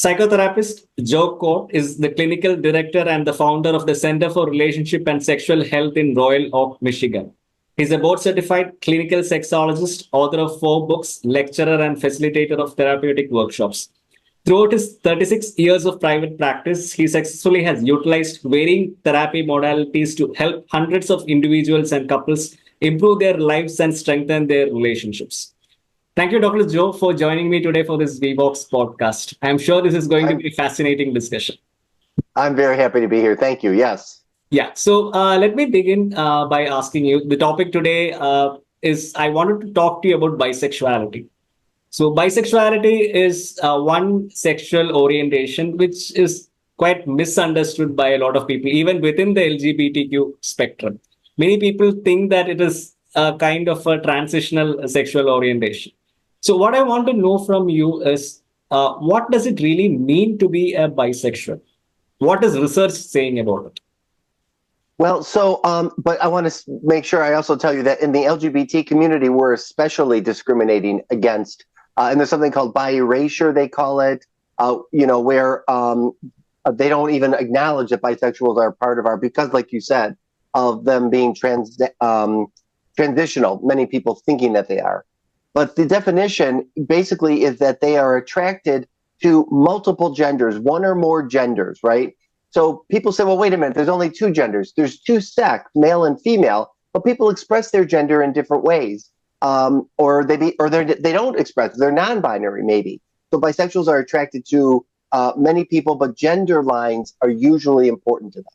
Psychotherapist Joe Kort is the clinical director and the founder of the Center for Relationship and Sexual Health in Royal Oak, Michigan. He's a board certified clinical sexologist, author of 4 books, lecturer, and facilitator of therapeutic workshops. Throughout his 36 years of private practice, he successfully has utilized varying therapy modalities to help hundreds of individuals and couples improve their lives and strengthen their relationships. Thank you, Dr. Joe, for joining me today for this Vvox podcast. I'm sure this is going to be a fascinating discussion. I'm very happy to be here. Thank you. Yes. Yeah. So let me begin by asking you. The topic today is I wanted to talk to you about bisexuality. So bisexuality is one sexual orientation which is quite misunderstood by a lot of people, even within the LGBTQ spectrum. Many people think that it is a kind of a transitional sexual orientation. So what I want to know from you is what does it really mean to be a bisexual? What is research saying about it? Well, but I want to make sure I also tell you that in the LGBT community, we're especially discriminating against, and there's something called bi erasure, they call it, where they don't even acknowledge that bisexuals are part of because like you said, of them being transitional, many people thinking that they are. But the definition basically is that they are attracted to multiple genders, one or more genders, right? So people say, well, wait a minute, there's only 2 genders. There's 2 sex, male and female, but people express their gender in different ways. Or they don't express, they're non-binary maybe. So bisexuals are attracted to many people, but gender lines are usually important to them.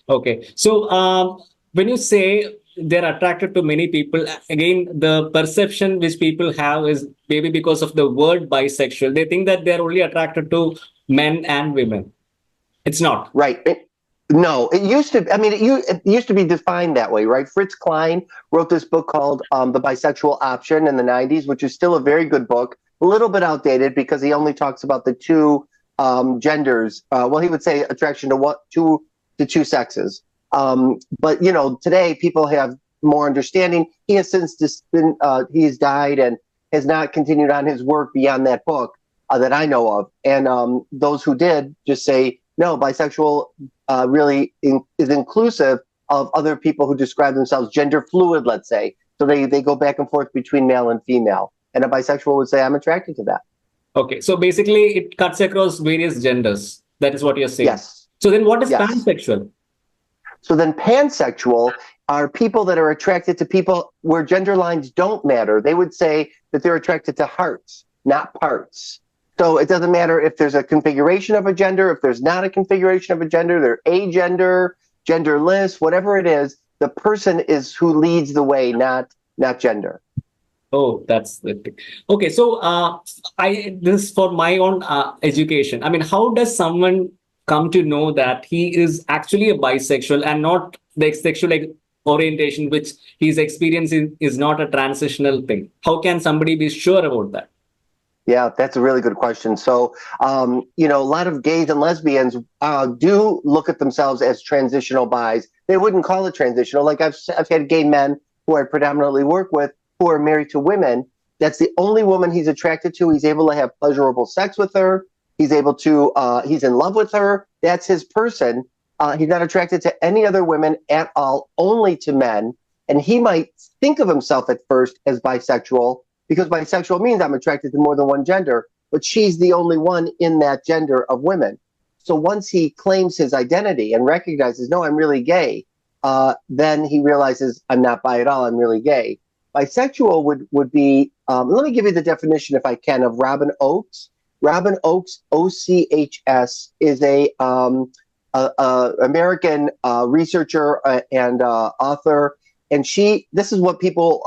Okay. So when you say they're attracted to many people, again, the perception which people have is maybe because of the word bisexual. They think that they're only attracted to men and women. It's not. Right. No, it used to. I mean, it used to be defined that way, right? Fritz Klein wrote this book called The Bisexual Option in the 90s, which is still a very good book, a little bit outdated because he only talks about the 2 genders. Well, he would say attraction to 2 sexes. But, today people have more understanding. He has since he's died and has not continued on his work beyond that book that I know of. And those who did just say, no, bisexual really is inclusive of other people who describe themselves gender fluid, let's say. So they go back and forth between male and female. And a bisexual would say, I'm attracted to that. Okay. So basically it cuts across various genders. That is what you're saying. Yes. So then what is Yes. pansexual? So then pansexual are people that are attracted to people where gender lines don't matter. They would say that they're attracted to hearts, not parts. So it doesn't matter if there's a configuration of a gender, if there's not a configuration of a gender, they're agender, genderless, whatever it is, the person is who leads the way, not gender. Oh, that's the thing. Okay, so this is for my own education. I mean, how does someone come to know that he is actually a bisexual and not the sexual orientation which he's experiencing is not a transitional thing? How can somebody be sure about that? Yeah, that's a really good question. So, a lot of gays and lesbians do look at themselves as transitional bis. They wouldn't call it transitional. Like I've had gay men who I predominantly work with who are married to women. That's the only woman he's attracted to. He's able to have pleasurable sex with her. He's able to, he's in love with her. That's his person. He's not attracted to any other women at all, only to men. And he might think of himself at first as bisexual, because bisexual means I'm attracted to more than one gender, but she's the only one in that gender of women. So once he claims his identity and recognizes, no, I'm really gay, then he realizes I'm not bi at all, I'm really gay. Bisexual would be, let me give you the definition if I can, of Robin Oakes. Robin Oakes, OCHS, is a American researcher and author. And this is what people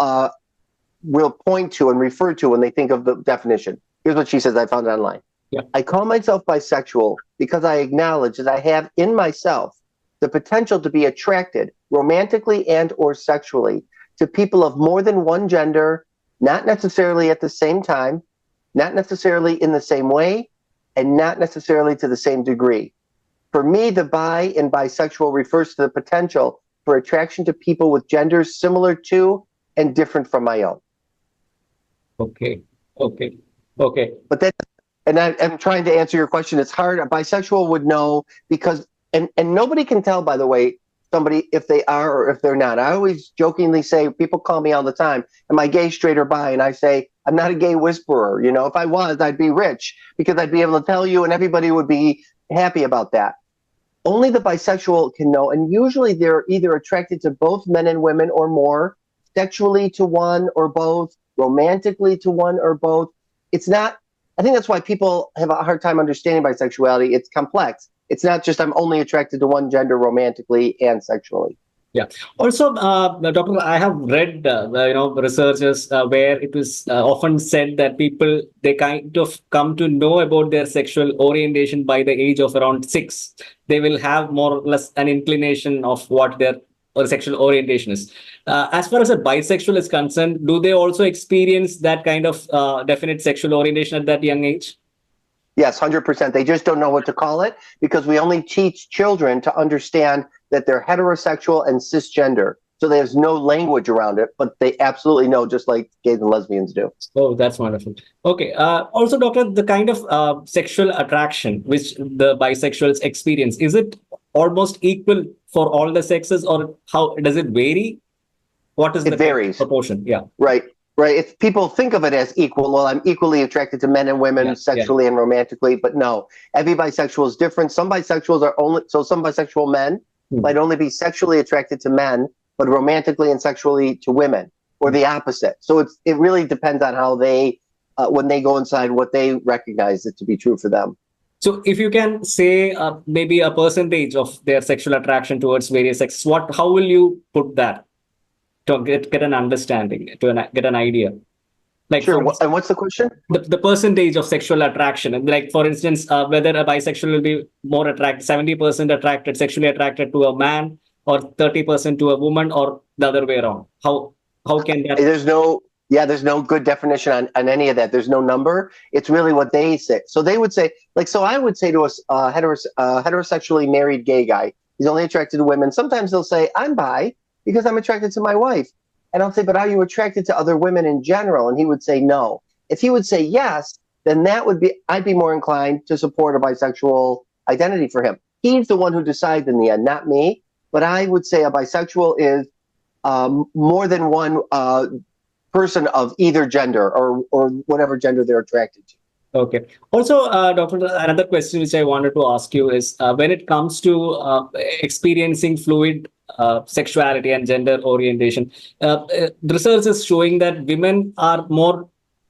will point to and refer to when they think of the definition. Here's what she says, I found it online. Yeah. I call myself bisexual because I acknowledge that I have in myself the potential to be attracted romantically and or sexually to people of more than one gender, not necessarily at the same time, not necessarily in the same way, and not necessarily to the same degree. For me, the bi in bisexual refers to the potential for attraction to people with genders similar to and different from my own. Okay. But I'm trying to answer your question. It's hard. A bisexual would know because, and nobody can tell, by the way, somebody if they are or if they're not. I always jokingly say, people call me all the time, am I gay, straight, or bi? And I say, I'm not a gay whisperer. You know, if I was, I'd be rich because I'd be able to tell you and everybody would be happy about that. Only the bisexual can know. And usually they're either attracted to both men and women or more, sexually to one or both, romantically to one or both. It's not, I think that's why people have a hard time understanding bisexuality. It's complex. It's not just I'm only attracted to one gender romantically and sexually. Yeah. Also, Doctor, I have read, researches where it was often said that people, they kind of come to know about their sexual orientation by the age of around 6. They will have more or less an inclination of what their or sexual orientation is. As far as a bisexual is concerned, do they also experience that kind of definite sexual orientation at that young age? Yes, 100%. They just don't know what to call it because we only teach children to understand that they're heterosexual and cisgender. So there's no language around it, but they absolutely know, just like gays and lesbians do. Oh, that's wonderful. Okay. Also, Doctor, the kind of sexual attraction which the bisexuals experience, is it almost equal for all the sexes, or how does it vary? What is the varies. Proportion? Yeah. Right. If people think of it as equal, well, I'm equally attracted to men and women sexually and romantically, but no, every bisexual is different. Some bisexuals are only, so some bisexual men might only be sexually attracted to men, but romantically and sexually to women, or the opposite. So it really depends on how they, when they go inside, what they recognize it to be true for them. So if you can say maybe a percentage of their sexual attraction towards various sexes, how will you put that to get an understanding, to get an idea? Like, sure. And what's the question? The percentage of sexual attraction. Like, for instance, whether a bisexual will be more attracted, 70% attracted, sexually attracted to a man, or 30% to a woman, or the other way around. How can that? There's no good definition on any of that. There's no number. It's really what they say. So they would say, like, so I would say to a heterosexually married gay guy, he's only attracted to women. Sometimes they'll say, I'm bi because I'm attracted to my wife. And I'll say, but are you attracted to other women in general? And he would say no. If he would say yes, then I'd be more inclined to support a bisexual identity for him. He's the one who decides in the end, not me. But I would say a bisexual is more than one person of either gender or whatever gender they're attracted to. Okay. Also, Doctor, another question which I wanted to ask you is when it comes to experiencing fluid sexuality and gender orientation, research is showing that women are more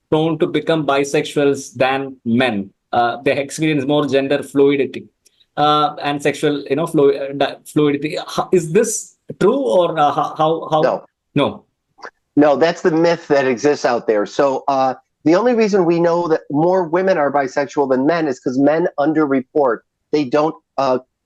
prone to become bisexuals than men. They experience more gender fluidity and sexual, fluidity. Is this true, or how? No, that's the myth that exists out there. So the only reason we know that more women are bisexual than men is because men underreport. They don't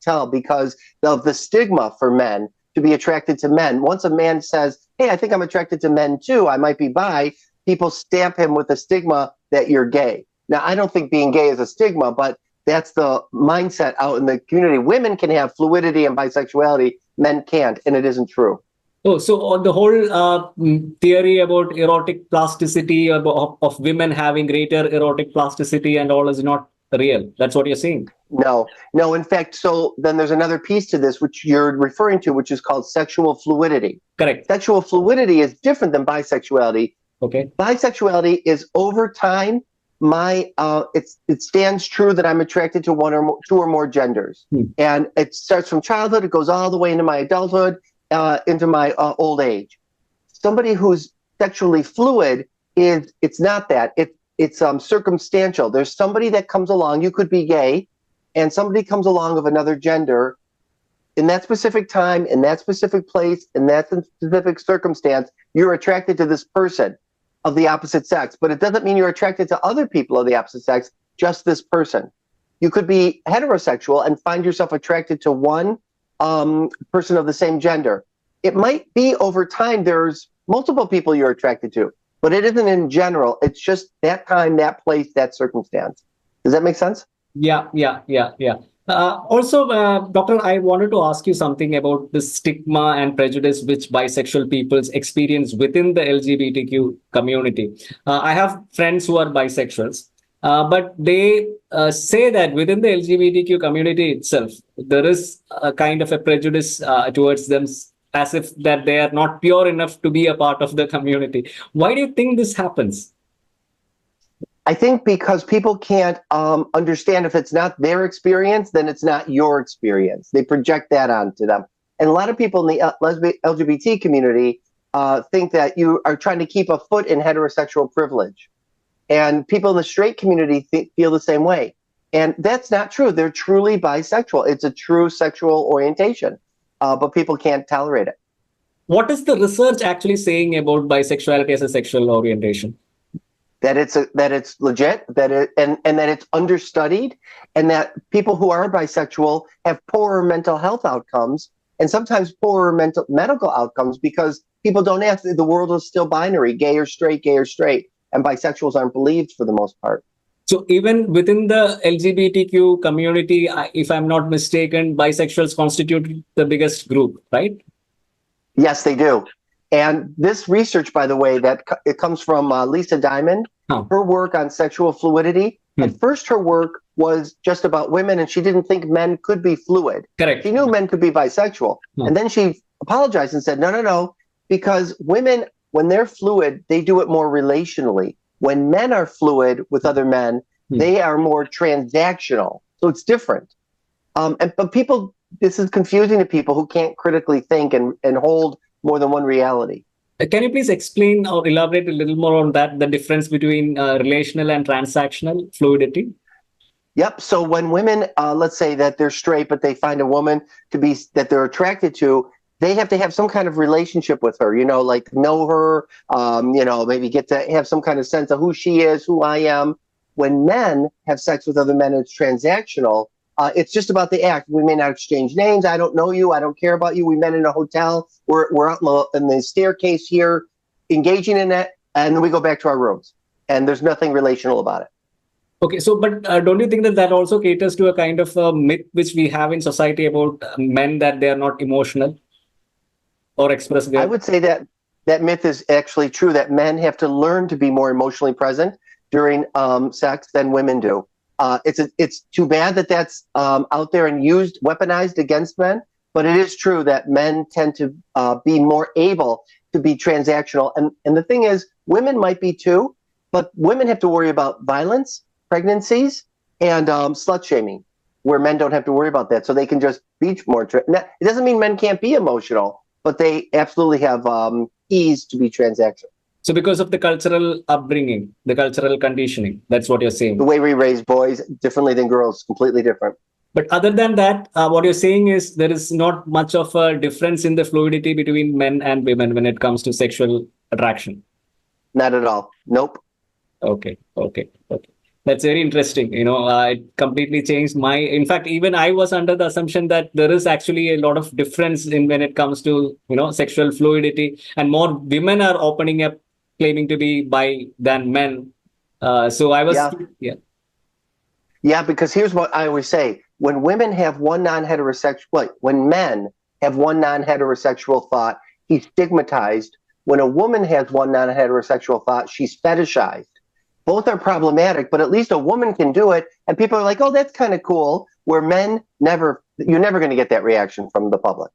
tell because of the stigma for men to be attracted to men. Once a man says, hey, I think I'm attracted to men too, I might be bi, people stamp him with the stigma that you're gay. Now, I don't think being gay is a stigma, but that's the mindset out in the community. Women can have fluidity and bisexuality, men can't, and it isn't true. Oh, so the whole theory about erotic plasticity of women having greater erotic plasticity and all is not real. That's what you're saying? No. In fact, so then there's another piece to this, which you're referring to, which is called sexual fluidity. Correct. Sexual fluidity is different than bisexuality. Okay. Bisexuality is over time, it stands true that I'm attracted to two or more genders. And it starts from childhood, it goes all the way into my adulthood, into my old age. Somebody who's sexually fluid it's not that. It's circumstantial. There's somebody that comes along, you could be gay, and somebody comes along of another gender in that specific time, in that specific place, in that specific circumstance, you're attracted to this person of the opposite sex. But it doesn't mean you're attracted to other people of the opposite sex, just this person. You could be heterosexual and find yourself attracted to one person of the same gender. It might be over time there's multiple people you're attracted to, but it isn't in general. It's just that time, that place, that circumstance. Does that make sense? Yeah. Also, Doctor, I wanted to ask you something about the stigma and prejudice which bisexual peoples experience within the LGBTQ community. I have friends who are bisexuals. But they say that within the LGBTQ community itself, there is a kind of a prejudice towards them, as if that they are not pure enough to be a part of the community. Why do you think this happens? I think because people can't understand if it's not their experience, then it's not your experience. They project that onto them. And a lot of people in the LGBT community think that you are trying to keep a foot in heterosexual privilege. And people in the straight community feel the same way. And that's not true. They're truly bisexual. It's a true sexual orientation, but people can't tolerate it. What is the research actually saying about bisexuality as a sexual orientation? That it's legit, and that it's understudied, and that people who are bisexual have poorer mental health outcomes, and sometimes poorer medical outcomes, because people don't ask. The world is still binary: gay or straight, and bisexuals aren't believed for the most part. So even within the LGBTQ community, if I'm not mistaken, bisexuals constitute the biggest group, right? Yes, they do. And this research, by the way, it comes from Lisa Diamond, her work on sexual fluidity. At first, her work was just about women, and she didn't think men could be fluid. Correct. She knew men could be bisexual. And then she apologized and said, no, because women, when they're fluid, they do it more relationally. When men are fluid with other men, they are more transactional. So it's different. But people, this is confusing to people who can't critically think and hold more than one reality. Can you please explain or elaborate a little more on that, the difference between relational and transactional fluidity? Yep. So when women, let's say that they're straight, but they find a woman that they're attracted to, they have to have some kind of relationship with her, like know her, maybe get to have some kind of sense of who she is, who I am. When men have sex with other men, it's transactional. It's just about the act. We may not exchange names. I don't know you. I don't care about you. We met in a hotel. We're out in the staircase here, engaging in it, and then we go back to our rooms. And there's nothing relational about it. Okay, so but don't you think that also caters to a kind of a myth which we have in society about men, that they are not emotional or express their... I would say that myth is actually true, that men have to learn to be more emotionally present during sex than women do. It's too bad that that's out there and weaponized against men, but it is true that men tend to be more able to be transactional. And the thing is, women might be too, but women have to worry about violence, pregnancies, and slut shaming, where men don't have to worry about that. So they can just be more. It doesn't mean men can't be emotional, but they absolutely have ease to be transactional. So because of the cultural upbringing, the cultural conditioning, that's what you're saying. The way we raise boys differently than girls, completely different. But other than that, what you're saying is there is not much of a difference in the fluidity between men and women when it comes to sexual attraction. Not at all. Nope. Okay. That's very interesting. It completely changed in fact, even I was under the assumption that there is actually a lot of difference in when it comes to, sexual fluidity, and more women are opening up, claiming to be bi than men. So I was, Yeah, because here's what I always say. When women have one non-heterosexual, when men have one non-heterosexual thought, he's stigmatized. When a woman has one non-heterosexual thought, she's fetishized. Both are problematic, but at least a woman can do it. And people are like, oh, that's kind of cool. Where men you're never going to get that reaction from the public.